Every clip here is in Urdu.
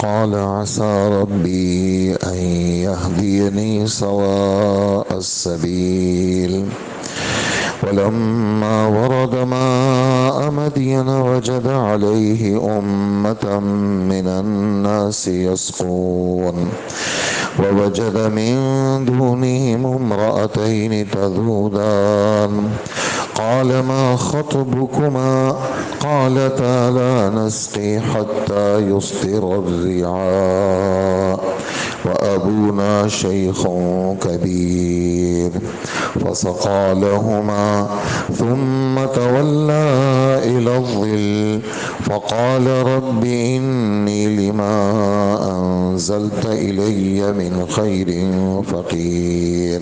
قال عسى ربي أن يهديني سواء السبيل ولما ورد ماء مدين وجد عليه أمة من الناس يسقون ووجد من دونهم امرأتين تذودان قال ما خطبكما قالتا لا نسقي حتى يصدر الرعاء وأبونا شيخ كبير فسقى لهما ثم تولى إلى الظل فقال رب إني لما أنزلت إلي من خير فقير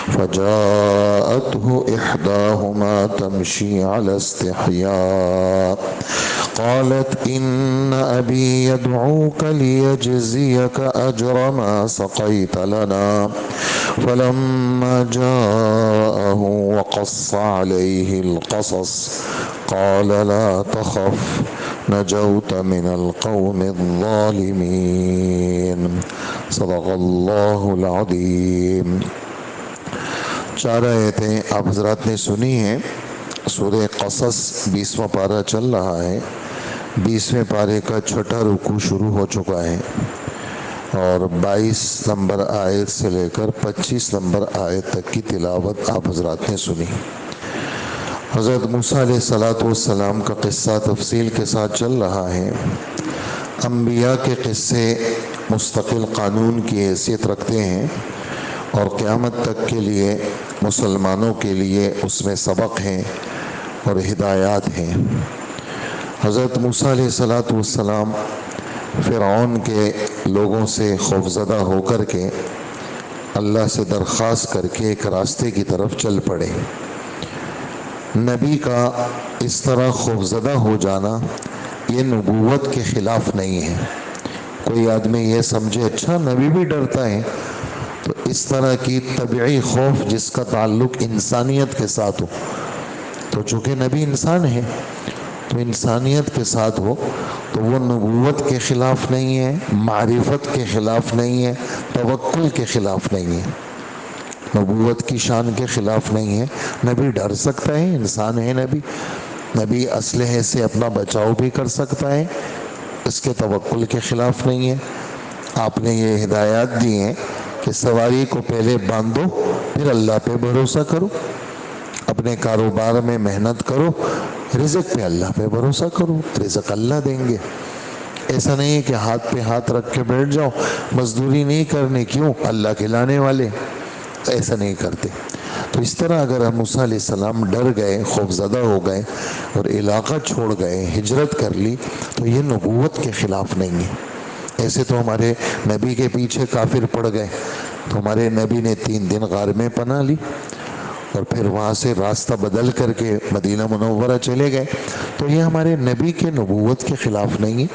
فجاءته إحداهما تمشي على استحياء قالت إن أبي يدعوك ليجزيك أجر ما سقيت لنا فلما جاءه وقص عليه القصص قال لا تخف نجوت من القوم الظالمين صدق الله العظيم. 4 آیتیں آپ حضرات نے سنی ہیں. سورہ قصص 20واں پارہ چل رہا ہے. 20ویں پارے کا 6واں رکوع شروع ہو چکا ہے اور 22 نمبر آیت سے لے کر 25 نمبر آیت تک کی تلاوت آپ حضرات نے سنی. حضرت موسیٰ علیہ السلام کا قصہ تفصیل کے ساتھ چل رہا ہے. انبیاء کے قصے مستقل قانون کی حیثیت رکھتے ہیں اور قیامت تک کے لیے مسلمانوں کے لیے اس میں سبق ہیں اور ہدایات ہیں. حضرت موسیٰ علیہ السلام فرعون کے لوگوں سے خوفزدہ ہو کر کے اللہ سے درخواست کر کے ایک راستے کی طرف چل پڑے. نبی کا اس طرح خوفزدہ ہو جانا یہ نبوت کے خلاف نہیں ہے. کوئی آدمی یہ سمجھے اچھا نبی بھی ڈرتا ہے، تو اس طرح کی طبعی خوف جس کا تعلق انسانیت کے ساتھ ہو، تو چونکہ نبی انسان ہے تو انسانیت کے ساتھ ہو تو وہ نبوت کے خلاف نہیں ہے، معرفت کے خلاف نہیں ہے، توکل کے خلاف نہیں ہے، نبوت کی شان کے خلاف نہیں ہے. نبی ڈر سکتا ہے، انسان ہے نبی. نبی اسلحے سے اپنا بچاؤ بھی کر سکتا ہے، اس کے توکل کے خلاف نہیں ہے. آپ نے یہ ہدایات دی ہیں کہ سواری کو پہلے باندھو پھر اللہ پہ بھروسہ کرو، اپنے کاروبار میں محنت کرو، رزق پہ اللہ پہ بھروسہ کرو، رزق اللہ دیں گے. ایسا نہیں ہے کہ ہاتھ پہ ہاتھ رکھ کے بیٹھ جاؤ، مزدوری نہیں کرنے، کیوں؟ اللہ کھلانے والے. ایسا نہیں کرتے. تو اس طرح اگر ہم موسیٰ علیہ السلام ڈر گئے، خوفزدہ ہو گئے اور علاقہ چھوڑ گئے، ہجرت کر لی، تو یہ نبوت کے خلاف نہیں ہے. ایسے تو ہمارے نبی کے پیچھے کافر پڑ گئے تو ہمارے نبی نے 3 دن غار میں پناہ لی اور پھر وہاں سے راستہ بدل کر کے مدینہ منورہ چلے گئے. تو یہ ہمارے نبی کے نبوت کے خلاف نہیں ہے.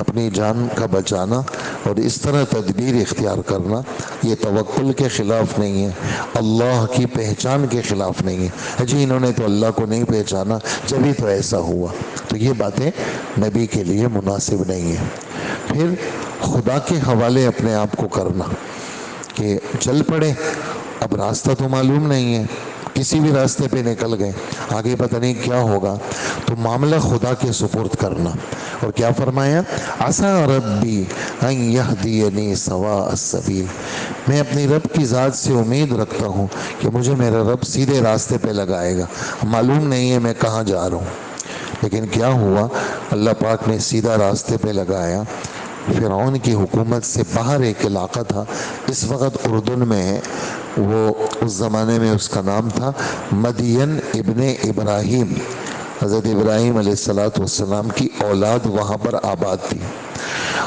اپنی جان کا بچانا اور اس طرح تدبیر اختیار کرنا یہ توکل کے خلاف نہیں ہے، اللہ کی پہچان کے خلاف نہیں ہے. جی انہوں نے تو اللہ کو نہیں پہچانا جبھی تو ایسا ہوا، تو یہ باتیں نبی کے لیے مناسب نہیں ہیں. پھر خدا کے حوالے اپنے آپ کو کرنا کہ چل پڑے، اب راستہ تو معلوم نہیں ہے، کسی بھی راستے پہ نکل گئے، آگے پتہ نہیں کیا ہوگا، تو معاملہ خدا کے سپرد کرنا. اور کیا فرمایا؟ عسیٰ ربی ان یہدینی سواء السبیل، میں اپنی رب کی ذات سے امید رکھتا ہوں کہ مجھے میرا رب سیدھے راستے پہ لگائے گا. معلوم نہیں ہے میں کہاں جا رہا ہوں، لیکن کیا ہوا؟ اللہ پاک نے سیدھا راستے پہ لگایا. فرعون کی حکومت سے باہر ایک علاقہ تھا، اس وقت اردن میں ہے، وہ اس زمانے میں اس کا نام تھا مدین ابن ابراہیم. حضرت ابراہیم علیہ السلام کی اولاد وہاں پر آباد تھی،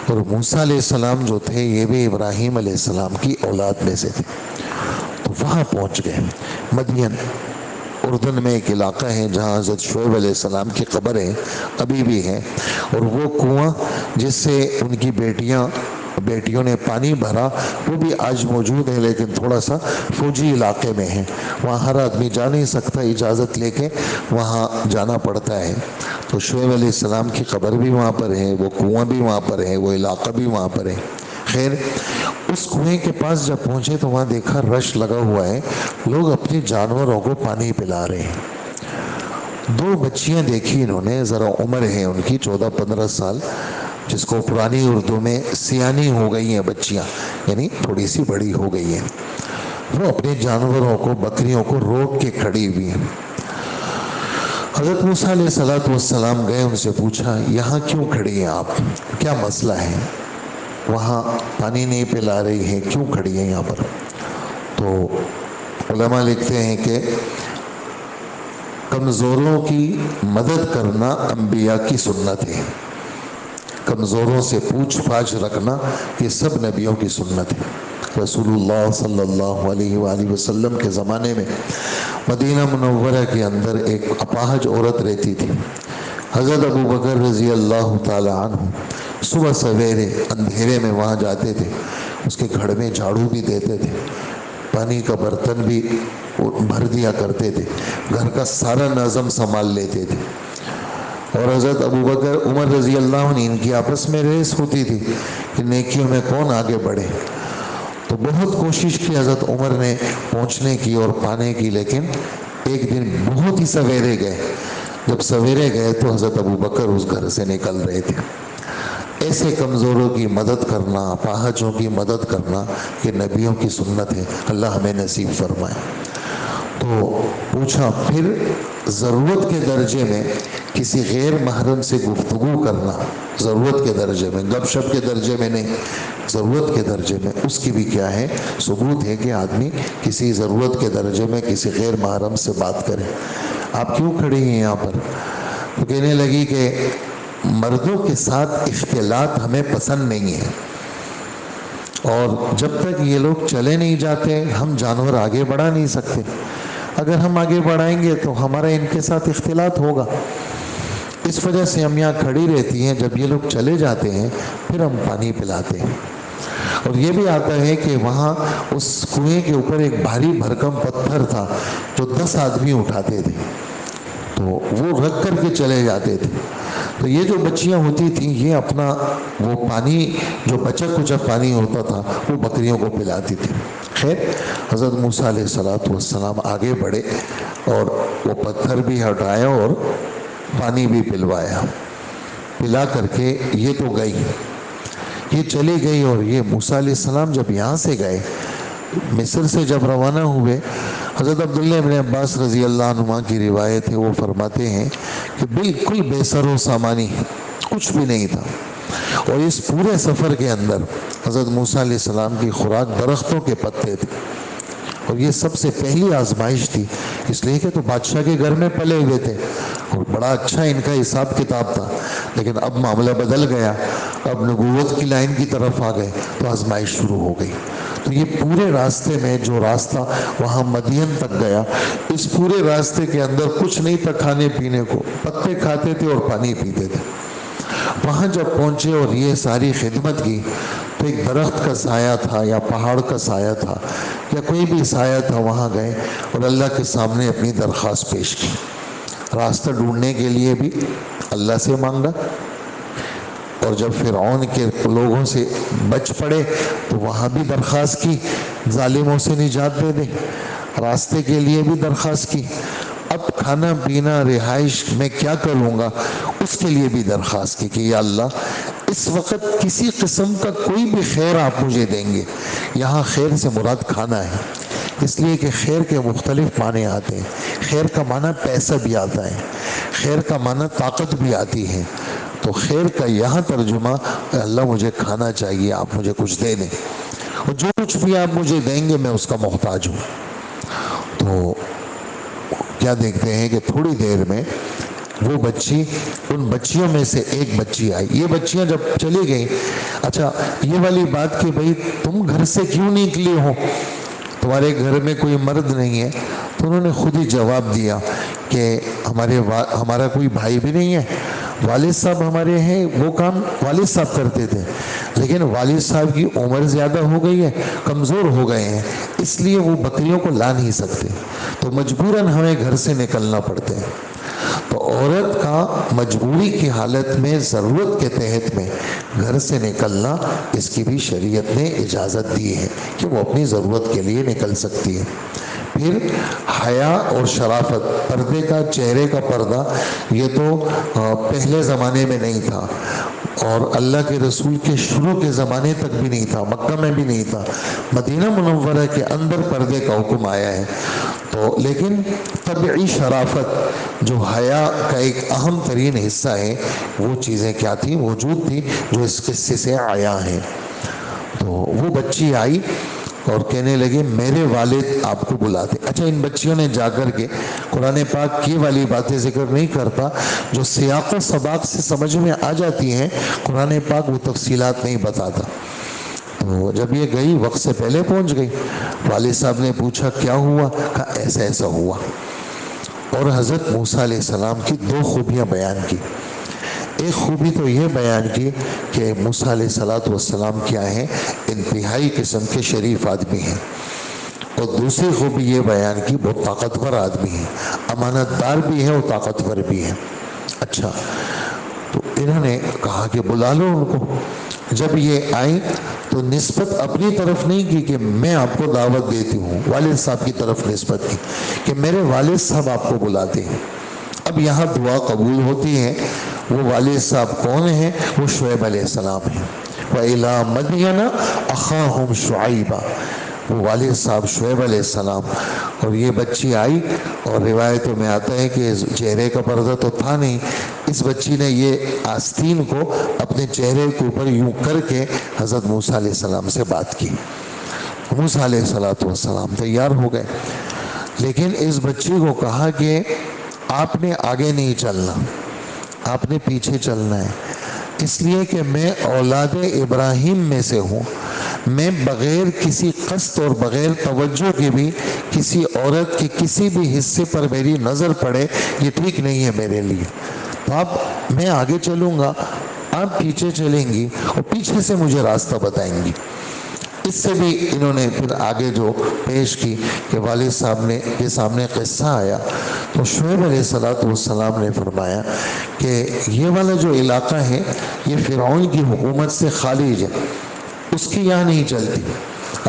اور موسیٰ علیہ السلام جو تھے یہ بھی ابراہیم علیہ السلام کی اولاد میں سے تھے. تو وہاں پہنچ گئے. مدین اردن میں ایک علاقہ ہے جہاں حضرت شعیب علیہ السلام کی قبر ہے، ابھی بھی ہے، اور وہ کنواں جس سے ان کی بیٹیوں نے پانی بھرا وہ بھی آج موجود ہے، لیکن تھوڑا سا فوجی علاقے میں ہے، وہاں ہر آدمی جا نہیں سکتا، اجازت لے کے وہاں جانا پڑتا ہے. تو شعیب علیہ السلام کی قبر بھی وہاں پر ہے، وہ کنواں بھی وہاں پر ہے، وہ علاقہ بھی وہاں پر ہے۔ خیر اس کنویں کے پاس جب پہنچے تو وہاں دیکھا رش لگا ہوا ہے، لوگ اپنے جانوروں کو پانی پلا رہے ہیں۔ دو بچیاں دیکھی انہوں نے، ذرا عمر ہے ان کی 14-15 سال، جس کو پرانی اردو میں سیانی ہو گئی ہیں بچیاں، یعنی تھوڑی سی بڑی ہو گئی ہیں۔ وہ اپنے جانوروں کو، بکریوں کو روک کے کھڑی ہوئی ہیں۔ حضرت موسیٰ علیہ السلام گئے، ان سے پوچھا یہاں کیوں کھڑی ہیں آپ، کیا مسئلہ ہے؟ وہاں پانی نہیں پلا رہی ہے، کیوں کھڑی ہیں یہاں پر؟ تو علماء لکھتے ہیں کہ کمزوروں کی مدد کرنا انبیاء کی سنت ہے، کمزوروں سے پوچھ پاچھ رکھنا یہ سب نبیوں کی سنت ہے۔ رسول اللہ صلی اللہ علیہ وآلہ وسلم کے زمانے میں مدینہ منورہ کے اندر ایک اپاہج عورت رہتی تھی۔ حضرت ابو بکر رضی اللہ تعالی عنہ صبح سویرے اندھیرے میں وہاں جاتے تھے، اس کے گھر میں جھاڑو بھی دیتے تھے، پانی کا برتن بھی بھر دیا کرتے تھے، گھر کا سارا نظم سنبھال لیتے تھے۔ اور حضرت ابو بکر عمر رضی اللہ عنہ ان کی آپس میں ریس ہوتی تھی کہ نیکیوں میں کون آگے بڑھے۔ تو بہت کوشش کی حضرت عمر نے پہنچنے کی اور پانے کی، لیکن ایک دن بہت ہی سویرے گئے۔ جب سویرے گئے تو حضرت ابو بکر اس گھر سے نکل رہے تھے۔ ایسے کمزوروں کی مدد کرنا، اپاہجوں کی مدد کرنا یہ نبیوں کی سنت ہے، اللہ ہمیں نصیب فرمائے۔ تو پوچھا پھر ضرورت کے درجے میں کسی غیر محرم سے گفتگو کرنا، ضرورت کے درجے میں، گپ شپ کے درجے میں نہیں، ضرورت کے درجے میں، اس کی بھی کیا ہے ثبوت ہے کہ آدمی کسی ضرورت کے درجے میں کسی غیر محرم سے بات کرے۔ آپ کیوں کھڑی ہیں یہاں پر؟ تو کہنے لگی کہ مردوں کے ساتھ اختلاط ہمیں پسند نہیں ہے، اور جب تک یہ لوگ چلے نہیں جاتے ہم جانور آگے بڑھا نہیں سکتے، اگر ہم آگے بڑھائیں گے تو ہمارا ان کے ساتھ اختلاط ہوگا، اس وجہ سے ہم یہاں کھڑی رہتی ہیں، جب یہ لوگ چلے جاتے ہیں پھر ہم پانی پلاتے ہیں۔ اور یہ بھی آتا ہے کہ وہاں اس کنویں کے اوپر ایک بھاری بھرکم پتھر تھا جو 10 آدمی اٹھاتے تھے، تو وہ رکھ کر کے چلے جاتے تھے۔ تو یہ جو بچیاں ہوتی تھیں یہ اپنا وہ پانی جو بچا کچا پانی ہوتا تھا وہ بکریوں کو پلاتی تھی۔ خیر حضرت موسیٰ علیہ السلام آگے بڑھے اور وہ پتھر بھی ہٹایا اور پانی بھی پلوایا، پلا کر کے یہ تو گئی، یہ چلی گئی۔ اور یہ موسیٰ علیہ السلام جب یہاں سے گئے، مصر سے جب روانہ ہوئے، حضرت عبداللہ ابن عباس رضی اللہ عنہما کی روایت ہے، وہ فرماتے ہیں کہ بالکل بے سر و سامانی، کچھ بھی نہیں تھا، اور اس پورے سفر کے اندر حضرت موسیٰ علیہ السلام کی خوراک درختوں کے پتے تھے، اور یہ سب سے پہلی آزمائش تھی، اس لیے کہ تو بادشاہ کے گھر میں پلے ہوئے تھے اور بڑا اچھا ان کا حساب کتاب تھا، لیکن اب معاملہ بدل گیا، اب نبوت کی لائن کی طرف آ گئے تو آزمائش شروع ہو گئی۔ تو یہ پورے راستے میں جو راستہ وہاں مدین تک گیا، اس پورے راستے کے اندر کچھ نہیں تھا کھانے پینے کو، پتے کھاتے تھے اور پانی پیتے تھے۔ وہاں جب پہنچے اور یہ ساری خدمت کی تو ایک درخت کا سایہ تھا یا پہاڑ کا سایہ تھا یا کوئی بھی سایہ تھا، وہاں گئے اور اللہ کے سامنے اپنی درخواست پیش کی۔ راستہ ڈھونڈنے کے لیے بھی اللہ سے مانگا، اور جب فرعون کے لوگوں سے بچ پڑے تو وہاں بھی درخواست کی ظالموں سے نجات دے دے، راستے کے لیے بھی درخواست کی، اب کھانا پینا رہائش میں کیا کروں گا اس کے لیے بھی درخواست کی کہ یا اللہ اس وقت کسی قسم کا کوئی بھی خیر آپ مجھے دیں گے، یہاں خیر سے مراد کھانا ہے، اس لیے کہ خیر کے مختلف معنی آتے ہیں، خیر کا معنی پیسہ بھی آتا ہے، خیر کا معنی طاقت بھی آتی ہے، تو خیر کا یہاں ترجمہ اللہ مجھے کھانا چاہیے، آپ مجھے کچھ دے دیں، اور جو کچھ بھی آپ مجھے دیں گے میں اس کا محتاج ہوں۔ تو کیا دیکھتے ہیں کہ تھوڑی دیر میں وہ بچی، ان بچیوں میں سے ایک بچی آئی، یہ بچیاں جب چلی گئیں، اچھا یہ والی بات کہ بھئی تم گھر سے کیوں نکلے ہو، تمہارے گھر میں کوئی مرد نہیں ہے، تو انہوں نے خود ہی جواب دیا کہ ہمارا کوئی بھائی بھی نہیں ہے، والد صاحب ہمارے ہیں، وہ کام والد صاحب کرتے تھے، لیکن والد صاحب کی عمر زیادہ ہو گئی ہے، کمزور ہو گئے ہیں، اس لیے وہ بکریوں کو لا نہیں سکتے، تو مجبوراً ہمیں گھر سے نکلنا پڑتے ہیں۔ تو عورت کا مجبوری کی حالت میں ضرورت کے تحت میں گھر سے نکلنا اس کی بھی شریعت نے اجازت دی ہے کہ وہ اپنی ضرورت کے لیے نکل سکتی ہے۔ پھر حیا اور شرافت، پردے کا، چہرے کا پردہ، یہ تو پہلے زمانے میں نہیں تھا اور اللہ کے رسول کے شروع کے زمانے تک بھی نہیں تھا، مکہ میں بھی نہیں تھا، مدینہ منورہ کے اندر پردے کا حکم آیا ہے۔ تو لیکن طبعی شرافت جو حیا کا ایک اہم ترین حصہ ہے، وہ چیزیں کیا تھی؟ موجود تھی، جو اس قصے سے آیا ہے۔ تو وہ بچی آئی اور کہنے لگے میرے والد آپ کو بلاتے۔ اچھا، ان بچیوں نے جا کر کے قرآن پاک کی والی باتیں ذکر نہیں کرتا، جو سیاق و سباق سے سمجھ میں آ جاتی ہیں، قرآن پاک وہ تفصیلات نہیں بتاتا۔ تو جب یہ گئی وقت سے پہلے پہنچ گئی، والد صاحب نے پوچھا کیا ہوا؟ کہا ایسا ایسا ہوا، اور حضرت موسیٰ علیہ السلام کی 2 خوبیاں بیان کی۔ ایک خوبی تو یہ بیان کی کہ موسیٰ علیہ السلام کیا ہیں؟ انتہائی قسم کے شریف آدمی ہیں، اور دوسری خوبی یہ بیان کی بہت طاقتور آدمی ہیں، امانت دار بھی ہیں اور طاقتور بھی ہیں۔ اچھا، تو انہوں نے کہا کہ بلا لو ان کو۔ جب یہ آئیں تو نسبت اپنی طرف نہیں کی کہ میں آپ کو دعوت دیتی ہوں، والد صاحب کی طرف نسبت کی کہ میرے والد صاحب آپ کو بلاتے ہیں۔ اب یہاں دعا قبول ہوتی ہے۔ وہ والد صاحب کون ہیں؟ وہ شعیب علیہ السلام ہیں۔ وَإِلَىٰ مَدْيَنَ أَخَاهُمْ شُعَيْبًا، وہ والد صاحب شعیب علیہ السلام۔ اور یہ بچی آئی، اور روایتوں میں آتا ہے کہ چہرے کا پردہ تو تھا نہیں، اس بچی نے یہ آستین کو اپنے چہرے کے اوپر یوں کر کے حضرت موسیٰ علیہ السلام سے بات کی۔ موسیٰ علیہ السلام تیار ہو گئے، لیکن اس بچی کو کہا کہ آپ نے آگے نہیں چلنا، آپ نے پیچھے چلنا ہے، اس لیے کہ میں اولاد ابراہیم میں سے ہوں۔ میں بغیر کسی قصد اور بغیر توجہ کے بھی کسی عورت کے کسی بھی حصے پر میری نظر پڑے، یہ ٹھیک نہیں ہے میرے لیے۔ تو اب میں آگے چلوں گا، آپ پیچھے چلیں گی، اور پیچھے سے مجھے راستہ بتائیں گی۔ اس سے بھی انہوں نے پھر آگے جو پیش کی کہ والد صاحب نے کے سامنے قصہ آیا، تو شعیب علیہ السلام نے فرمایا کہ یہ والا جو علاقہ ہے یہ فرعون کی حکومت سے خارج ہے، اس کی یہاں نہیں چلتی،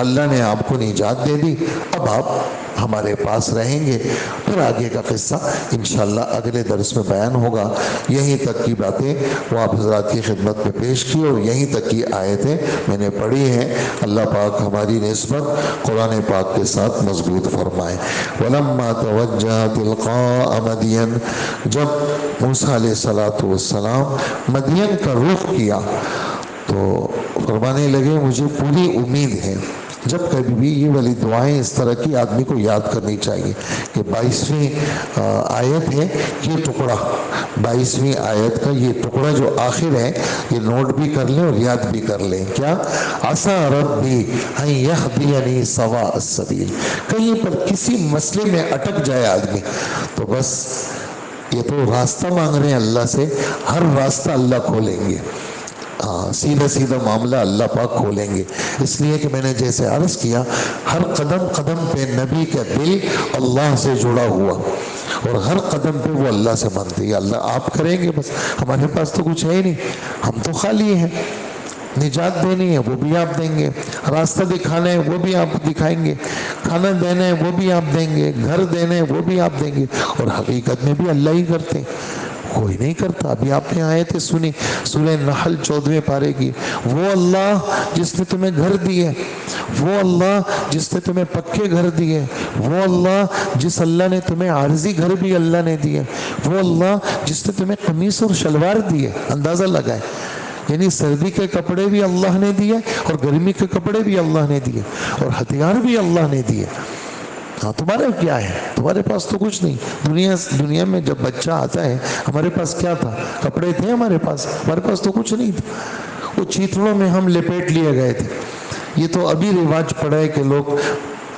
اللہ نے آپ کو نجات دے دی، اب آپ ہمارے پاس رہیں گے۔ پھر آگے کا قصہ انشاءاللہ اگلے درس میں بیان ہوگا۔ یہیں تک کی باتیں وہ آپ حضرات کی خدمت میں پیش کی، اور یہیں تک کی آیتیں میں نے پڑھی ہیں۔ اللہ پاک ہماری نسبت قرآن پاک کے ساتھ مضبوط فرمائے۔ وَلَمَّا تَوَجَّهَ تِلْقَاءَ مَدْيَنَ، جب موسیٰ علیہ السلام مدین کا رخ کیا تو فرمانے لگے مجھے پوری امید ہے۔ جب کبھی بھی یہ والی دعائیں اس طرح کی آدمی کو یاد کرنی چاہیے کہ 22ویں آیت ہے یہ ٹکڑا، 22ویں آیت کا یہ ٹکڑا جو آخر ہے، یہ نوٹ بھی کر لیں اور یاد بھی کر لیں۔ کیا؟ عسیٰ ربی ان یہدینی سواء السبیل، کہیں پر کسی مسئلے میں اٹک جائے آدمی تو بس یہ تو راستہ مانگ رہے ہیں اللہ سے، ہر راستہ اللہ کھولیں گے، سیدھا سیدھا معاملہ اللہ پاک کھولیں گے۔ اس لیے کہ میں نے جیسے عرض کیا، ہر قدم قدم پہ نبی کا دل اللہ سے جڑا ہوا، اور ہر قدم پہ وہ اللہ سے مانگتے ہیں اللہ آپ کریں گے، بس ہمارے پاس تو کچھ ہے ہی نہیں، ہم تو خالی ہیں، نجات دینی ہے وہ بھی آپ دیں گے، راستہ دکھانا ہے وہ بھی آپ دکھائیں گے، کھانا دینا ہے وہ بھی آپ دیں گے، گھر دینا ہے وہ بھی آپ دیں گے، اور حقیقت میں بھی اللہ ہی کرتے ہیں، کوئی نہیں کرتا۔ ابھی آپ نے آیتیں سنی سورہ نحل 14ویں پارے کی، وہ اللہ جس نے تمہیں گھر دیے، وہ اللہ جس نے تمہیں پکے گھر دیے، وہ اللہ جس اللہ نے تمہیں عارضی گھر بھی اللہ نے دیے، وہ اللہ جس نے تمہیں قمیص اور شلوار دیے، اندازہ لگائے، یعنی سردی کے کپڑے بھی اللہ نے دیے اور گرمی کے کپڑے بھی اللہ نے دیے اور ہتھیار بھی اللہ نے دیے۔ ہاں تمہارا کیا ہے؟ تمہارے پاس تو کچھ نہیں۔ دنیا میں جب بچہ آتا ہے ہمارے پاس کیا تھا؟ کپڑے تھے ہمارے پاس تو کچھ نہیں تھا، وہ چیتڑوں میں ہم لپیٹ لیے گئے تھے۔ یہ تو ابھی رواج پڑا ہے کہ لوگ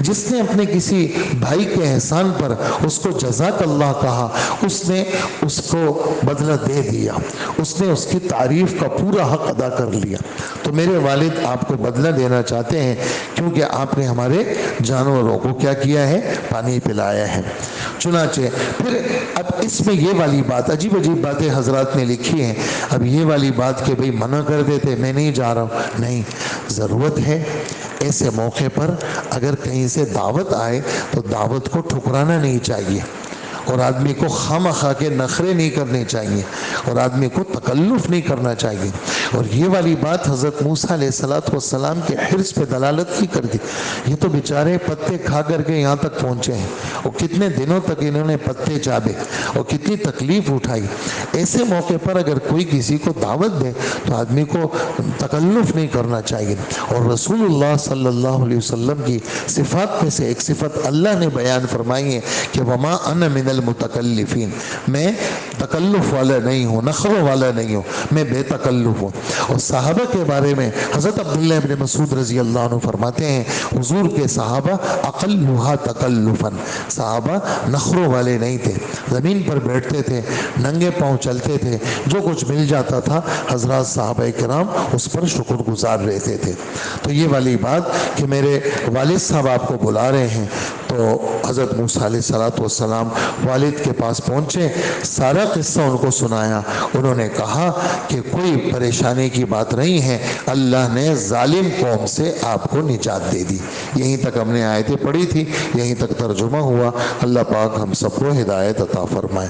جس نے اپنے کسی بھائی کے احسان پر اس کو جزاک اللہ کہا، اس نے اس کو بدلہ دے دیا، اس نے اس کی تعریف کا پورا حق ادا کر لیا۔ تو میرے والد آپ کو بدلہ دینا چاہتے ہیں کیونکہ آپ نے ہمارے جانوروں کو کیا کیا ہے؟ پانی پلایا ہے۔ چنانچہ پھر اب اس میں یہ والی بات، عجیب عجیب باتیں حضرات نے لکھی ہیں۔ اب یہ والی بات کہ بھئی منع کر دیتے، میں نہیں جا رہا ہوں، نہیں، ضرورت ہے ایسے موقع پر اگر کہیں سے دعوت آئے تو دعوت کو ٹھکرانا نہیں چاہیے، اور آدمی کو خواہ کے نخرے نہیں کرنے چاہیے، اور آدمی کو تکلف نہیں کرنا چاہیے۔ اور یہ والی بات حضرت موسیٰ علیہ السلام کے حرص پہ دلالت کی کر دی۔ یہ تو بیچارے پتے کھا کر کے یہاں تک پہنچے ہیں، اور کتنے دنوں تک انہوں نے پتے چابے اور کتنی تکلیف اٹھائی۔ ایسے موقع پر اگر کوئی کسی کو دعوت دے تو آدمی کو تکلف نہیں کرنا چاہیے۔ اور رسول اللہ صلی اللہ علیہ وسلم کی صفات میں سے ایک صفت اللہ نے بیان فرمائی ہے کہ وما انا من المتکلفین، میں تکلف والا نہیں ہوں، نخروں والا نہیں ہوں، میں بے تکلف ہوں۔ اور صحابہ کے بارے میں حضرت عبداللہ بن مسعود رضی اللہ عنہ فرماتے ہیں حضور کے صحابہ اقلھا تکلفا، صحابہ نخروں والے نہیں تھے، زمین پر بیٹھتے تھے، ننگے پاؤں چلتے تھے، جو کچھ مل جاتا تھا حضرات صحابہ کرام اس پر شکر گزار رہتے تھے۔ تو یہ والی بات کہ میرے والد صاحب آپ کو بلا رہے ہیں، تو حضرت موسیٰ علیہ السلام والد کے پاس پہنچے، سارا قصہ ان کو سنایا۔ انہوں نے کہا کہ کوئی پریشانی کی بات نہیں ہے، اللہ نے ظالم قوم سے آپ کو نجات دے دی۔ یہیں تک ہم نے آیتیں پڑھی تھی، یہیں تک ترجمہ ہوا۔ اللہ پاک ہم سب کو ہدایت عطا فرمائے۔